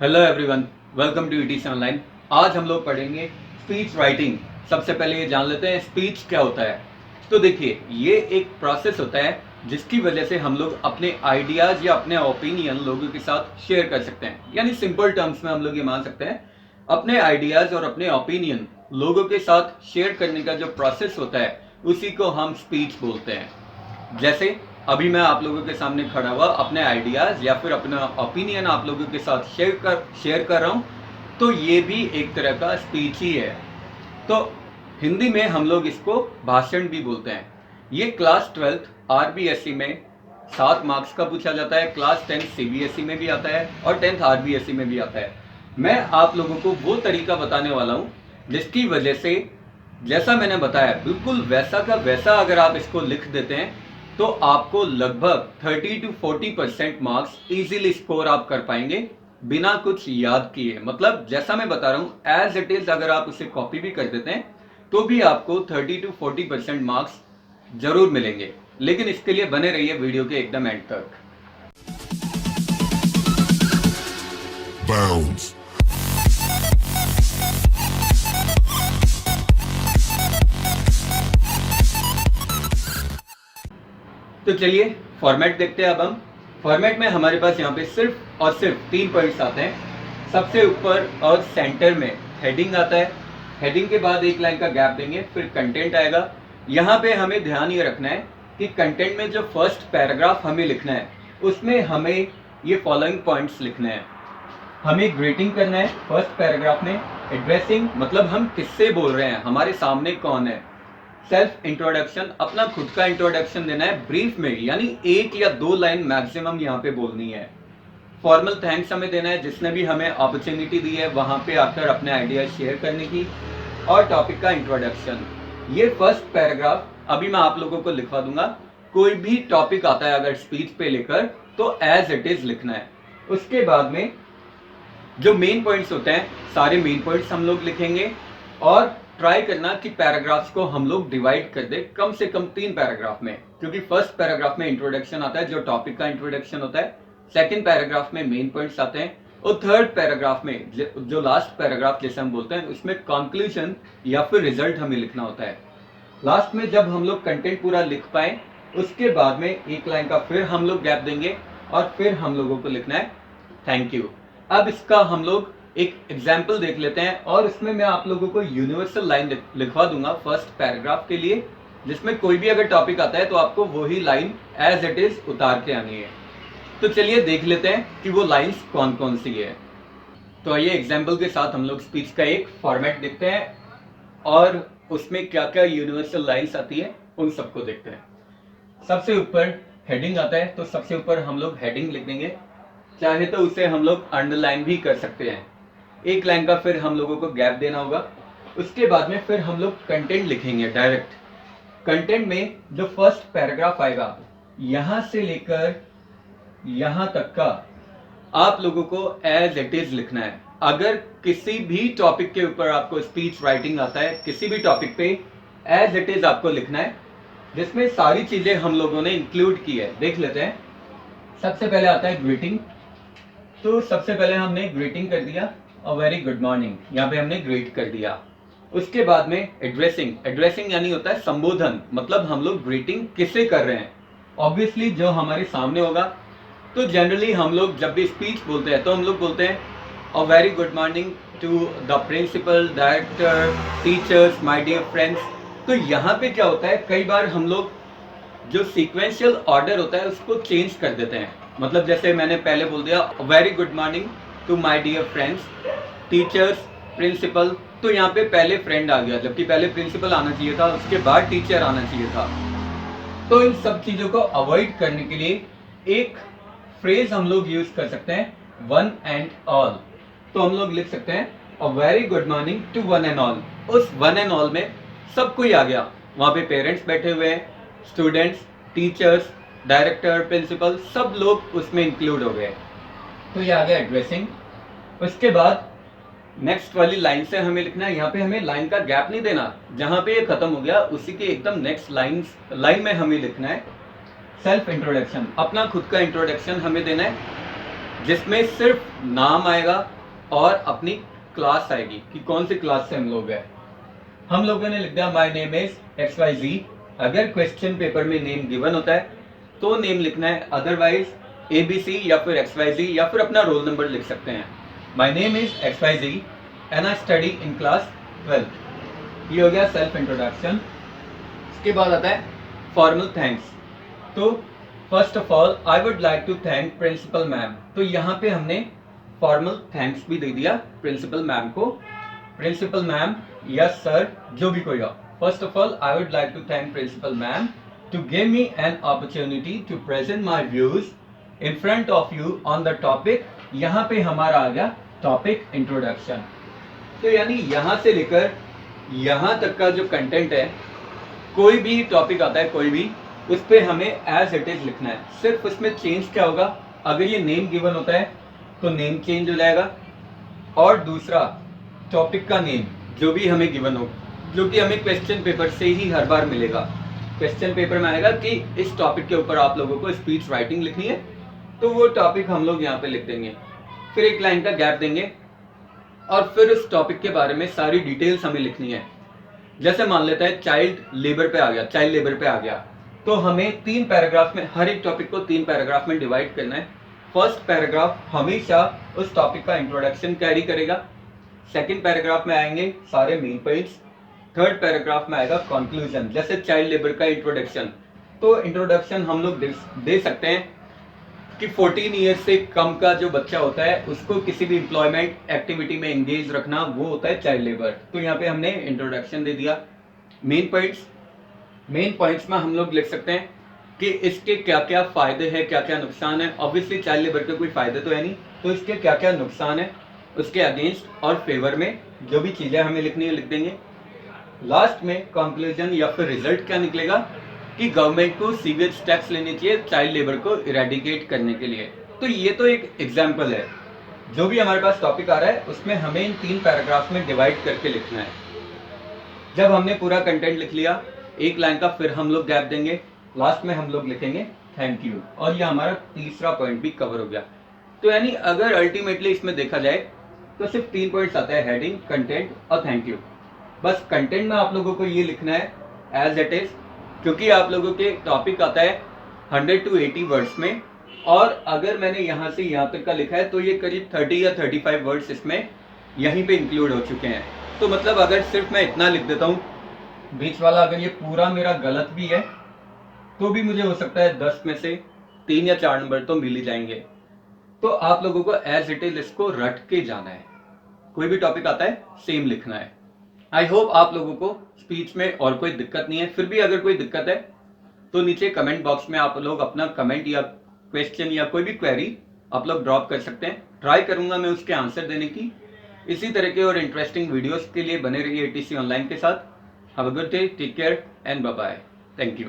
Hello everyone, welcome to ETC online. आज हम लोग पढ़ेंगे स्पीच राइटिंग। सबसे पहले ये जान लेते हैं स्पीच क्या होता है। तो देखिए, ये एक प्रोसेस होता है जिसकी वजह से हम लोग अपने आइडियाज या अपने ओपिनियन लोगों के साथ शेयर कर सकते हैं। यानी सिंपल टर्म्स में हम लोग ये मान सकते हैं, अपने आइडियाज और अपने ओपिनियन लोगों के साथ शेयर करने का जो प्रोसेस होता है उसी को हम स्पीच बोलते हैं। जैसे अभी मैं आप लोगों के सामने खड़ा हुआ अपने आइडियाज या फिर अपना ओपिनियन आप लोगों के साथ शेयर कर रहा हूं, तो ये भी एक तरह का स्पीच ही है। तो हिंदी में हम लोग इसको भाषण भी बोलते हैं। ये क्लास 12th आरबीएसई में 7 मार्क्स का पूछा जाता है, क्लास 10 सीबीएसई में भी आता है और 10th आरबीएसई में भी आता है। मैं आप लोगों को वो तरीका बताने वाला हूं जिसकी वजह से जैसा मैंने बताया बिल्कुल वैसा का वैसा अगर आप इसको लिख देते हैं तो आपको लगभग 30 to 40% मार्क्स इजीली स्कोर आप कर पाएंगे बिना कुछ याद किए। मतलब जैसा मैं बता रहा हूं एज इट इज अगर आप उसे कॉपी भी कर देते हैं तो भी आपको 30 to 40% मार्क्स जरूर मिलेंगे। लेकिन इसके लिए बने रहिए वीडियो के एकदम एंड तक। Bounce. तो चलिए फॉर्मेट देखते हैं। अब हम फॉर्मेट में हमारे पास यहाँ पे सिर्फ और सिर्फ 3 पॉइंट्स आते हैं। सबसे ऊपर और सेंटर में हेडिंग आता है। हेडिंग के बाद एक लाइन का गैप देंगे, फिर कंटेंट आएगा। यहाँ पे हमें ध्यान ये रखना है कि कंटेंट में जो फर्स्ट पैराग्राफ हमें लिखना है उसमें हमें ये फॉलोइंग पॉइंट्स लिखने हैं। हमें ग्रीटिंग करना है फर्स्ट पैराग्राफ में। एड्रेसिंग मतलब हम किससे बोल रहे हैं, हमारे सामने कौन है। सेल्फ इंट्रोडक्शन, अपना खुद का इंट्रोडक्शन देना है ब्रीफ में, यानी 1 या 2 लाइन मैक्सिमम यहाँ पे बोलनी है। फॉर्मल थैंक्स हमें देना है जिसने भी हमें अपॉर्चुनिटी दी है वहां पे आकर अपने आइडिया शेयर करने की। और टॉपिक का इंट्रोडक्शन। ये फर्स्ट पैराग्राफ अभी मैं आप लोगों को लिखवा दूंगा। कोई भी टॉपिक आता है अगर स्पीच पे लेकर तो एज इट इज लिखना है। उसके बाद में जो मेन पॉइंट्स होते हैं सारे मेन पॉइंट्स हम लोग लिखेंगे और ट्राई करना कि पैराग्राफ्स को हम लोग डिवाइड कर दे कम से कम 3 पैराग्राफ में, क्योंकि फर्स्ट पैराग्राफ में इंट्रोडक्शन आता है जो टॉपिक का इंट्रोडक्शन होता है, सेकंड पैराग्राफ में मेन पॉइंट्स आते हैं और थर्ड पैराग्राफ में जो लास्ट पैराग्राफ जैसे हम बोलते हैं उसमें कंक्लूजन या फिर रिजल्ट हमें लिखना होता है। लास्ट में जब हम लोग कंटेंट पूरा लिख पाए उसके बाद में एक लाइन का फिर हम लोग गैप देंगे और फिर हम लोगों को लिखना है थैंक यू। अब इसका हम लोग एक एग्जाम्पल देख लेते हैं और इसमें मैं आप लोगों को यूनिवर्सल लाइन लिखवा दूंगा फर्स्ट पैराग्राफ के लिए, जिसमें कोई भी अगर टॉपिक आता है तो आपको वही लाइन एज इट इज उतार के आनी है। तो चलिए देख लेते हैं कि वो लाइंस कौन कौन सी है। तो आइए एग्जाम्पल के साथ हम लोग स्पीच का एक फॉर्मेट देखते हैं और उसमें क्या क्या यूनिवर्सल लाइन्स आती है उन सबको देखते हैं। सबसे ऊपर हेडिंग आता है तो सबसे ऊपर हम लोग हेडिंग लिख देंगे, चाहे तो उसे हम लोग अंडरलाइन भी कर सकते हैं। एक लाइन का फिर हम लोगों को गैप देना होगा। उसके बाद में फिर हम लोग कंटेंट लिखेंगे डायरेक्ट। कंटेंट में जो फर्स्ट पैराग्राफ आएगा यहां से लेकर यहां तक का आप लोगों को एज इट इज लिखना है। अगर किसी भी टॉपिक के ऊपर आपको स्पीच राइटिंग आता है, किसी भी टॉपिक पे एज इट इज आपको लिखना है, जिसमें सारी चीजें हम लोगों ने इंक्लूड की है। देख लेते हैं। सबसे पहले आता है ग्रीटिंग। तो सबसे पहले हमने ग्रीटिंग कर दिया और वेरी गुड मॉर्निंग, यहाँ पे हमने ग्रीट कर दिया। उसके बाद में एड्रेसिंग। एड्रेसिंग यानी होता है संबोधन, मतलब हम लोग ग्रीटिंग किसे कर रहे हैं, ऑब्वियसली जो हमारे सामने होगा। तो जनरली हम लोग जब भी स्पीच बोलते हैं तो हम लोग बोलते हैं a very good morning to the principal, director, teachers, my dear friends. तो यहाँ पे क्या होता है, कई बार हम लोग जो सीक्वेंशियल ऑर्डर होता है उसको चेंज कर देते हैं। मतलब जैसे मैंने पहले बोल दिया very good morning to my dear friends, teachers, principal, तो यहाँ पे पहले फ्रेंड आ गया, जबकि पहले प्रिंसिपल आना चाहिए था, उसके बाद टीचर आना चाहिए था। तो इन सब चीजों को अवॉइड करने के लिए एक फ्रेज हम लोग यूज कर सकते हैं, वन एंड ऑल। तो हम लोग लिख सकते हैं a very good morning to one and all. उस वन एंड ऑल में सब कोई आ गया, वहां पे पेरेंट्स बैठे हुए हैं, स्टूडेंट्स, टीचर्स, डायरेक्टर, प्रिंसिपल, सब लोग उसमें इंक्लूड हो गए। तो ये आ गया एड्रेसिंग। उसके बाद नेक्स्ट वाली लाइन से हमें लिखना है, यहाँ पे हमें लाइन का गैप नहीं देना, जहां पे ये खत्म हो गया उसी के एकदम नेक्स्ट लाइन में हमें लिखना है सेल्फ इंट्रोडक्शन। अपना खुद का इंट्रोडक्शन हमें देना है। जिसमें सिर्फ नाम आएगा और अपनी क्लास आएगी कि कौन सी क्लास से हम लोग हैं। हम लोगों ने लिख दिया माय नेम इज XYZ। अगर क्वेश्चन पेपर में नेम गिवन होता है तो नेम लिखना है, अदरवाइज ABC या फिर XYZ या फिर अपना रोल नंबर लिख सकते हैं। My name is XYZ and I study in class 12। ये हो गया सेल्फ इंट्रोडक्शन। इसके बाद आता है फॉर्मल थैंक्स। तो first of all I would like to thank principal ma'am. तो यहाँ पे हमने फॉर्मल थैंक्स भी दे दिया प्रिंसिपल मैम को। प्रिंसिपल मैम या सर जो भी कोई हो। First of all I would like to thank principal ma'am to give me an opportunity to present my views in front of you on the topic. यहाँ पे हमारा आ गया टॉपिक इंट्रोडक्शन। तो यानी यहाँ से लेकर यहाँ तक का जो कंटेंट है, कोई भी टॉपिक आता है कोई भी, उस पर हमें एज इट इज लिखना है। सिर्फ उसमें चेंज क्या होगा, अगर ये नेम गिवन होता है तो नेम चेंज हो जाएगा, और दूसरा टॉपिक का नेम जो भी हमें गिवन हो, जो कि हमें क्वेश्चन पेपर से ही हर बार मिलेगा। क्वेश्चन पेपर में आएगा कि इस टॉपिक के ऊपर आप लोगों को स्पीच राइटिंग लिखनी है, तो वो टॉपिक हम लोग यहाँ पे लिख देंगे, फिर एक लाइन का गैप देंगे और फिर उस टॉपिक के बारे में सारी डिटेल्स हमें लिखनी है। जैसे मान लेता है चाइल्ड लेबर पे आ गया, चाइल्ड लेबर पे आ गया, तो हमें 3 पैराग्राफ में, हर एक टॉपिक को 3 पैराग्राफ में डिवाइड करना है। फर्स्ट पैराग्राफ हमेशा उस टॉपिक का इंट्रोडक्शन कैरी करेगा, सेकंड पैराग्राफ में आएंगे सारे मेन पॉइंट्स, थर्ड पैराग्राफ में आएगा कंक्लूजन। जैसे चाइल्ड लेबर का इंट्रोडक्शन, तो इंट्रोडक्शन हम लोग दे सकते हैं कि 14 ईयर से कम का जो बच्चा होता है उसको किसी भी एम्प्लॉयमेंट एक्टिविटी में एंगेज रखना, वो होता है चाइल्ड लेबर। तो यहाँ पे हमने इंट्रोडक्शन दे दिया। मेन पॉइंट्स में हम लोग लिख सकते हैं कि इसके क्या क्या फायदे हैं, क्या क्या नुकसान है। ऑब्वियसली चाइल्ड लेबर के कोई फायदे तो है नहीं, तो इसके क्या क्या नुकसान है, उसके अगेंस्ट और फेवर में जो भी चीजें हमें लिखनी है लिख देंगे। लास्ट में कंक्लूजन या फिर रिजल्ट क्या निकलेगा कि गवर्नमेंट को सीवियर स्टेप्स लेने चाहिए चाइल्ड लेबर को इरेडिकेट करने के लिए। तो ये तो एक एग्जाम्पल है। जो भी हमारे पास टॉपिक आ रहा है उसमें हमें इन 3 पैराग्राफ में डिवाइड करके लिखना है। जब हमने पूरा कंटेंट लिख लिया, एक लाइन का फिर हम लोग गैप देंगे, लास्ट में हम लोग लिखेंगे थैंक यू, और ये हमारा तीसरा पॉइंट भी कवर हो गया। तो यानी अगर अल्टीमेटली इसमें देखा जाए तो सिर्फ 3 पॉइंट्स आता है, हेडिंग, कंटेंट और थैंक यू। बस कंटेंट में आप लोगों को ये लिखना है एज इट इज, क्योंकि आप लोगों के टॉपिक आता है 100 to 80 वर्ड्स में, और अगर मैंने यहाँ से यहाँ तक का लिखा है तो ये करीब 30 या 35 वर्ड्स इसमें यहीं पे इंक्लूड हो चुके हैं। तो मतलब अगर सिर्फ मैं इतना लिख देता हूँ, बीच वाला अगर ये पूरा मेरा गलत भी है तो भी मुझे हो सकता है 10 में से 3 या 4 नंबर तो मिल ही जाएंगे। तो आप लोगों को एज इट इज इसको रट के जाना है, कोई भी टॉपिक आता है सेम लिखना है। आई होप आप लोगों को स्पीच में और कोई दिक्कत नहीं है। फिर भी अगर कोई दिक्कत है तो नीचे कमेंट बॉक्स में आप लोग अपना कमेंट या क्वेश्चन या कोई भी क्वेरी आप लोग ड्रॉप कर सकते हैं। ट्राई करूंगा मैं उसके आंसर देने की। इसी तरह के और इंटरेस्टिंग वीडियोस के लिए बने रहिए ATC ऑनलाइन के साथ। Have a good day, take care and bye bye. Thank you.